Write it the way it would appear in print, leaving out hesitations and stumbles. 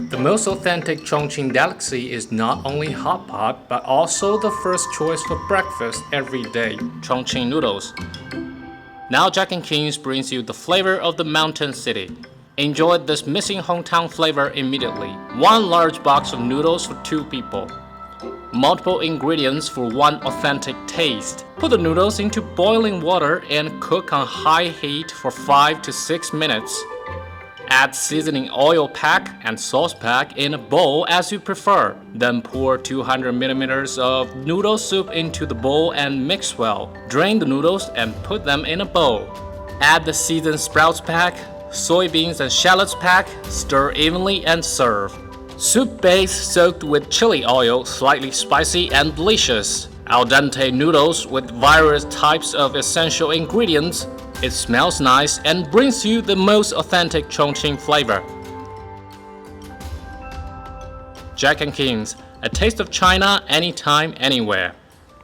The most authentic Chongqing delicacy is not only Hotpot, but also the first choice for breakfast every day, Chongqing Noodles. Now Jack and King's brings you the flavor of the mountain city. Enjoy this missing hometown flavor immediately. One large box of noodles for 2 people. Multiple ingredients for one authentic taste. Put the noodles into boiling water and cook on high heat for 5 to 6 minutes. Add seasoning oil pack and sauce pack in a bowl as you prefer. Then pour 200 milliliters of noodle soup into the bowl and mix well. Drain the noodles and put them in a bowl. Add the seasoned sprouts pack, soybeans and shallots pack, stir evenly and serve. Soup base soaked with chili oil, slightly spicy and delicious. Al dente noodles with various types of essential ingredients. It smells nice and brings you the most authentic Chongqing flavor. Jack and King's, a taste of China anytime, anywhere.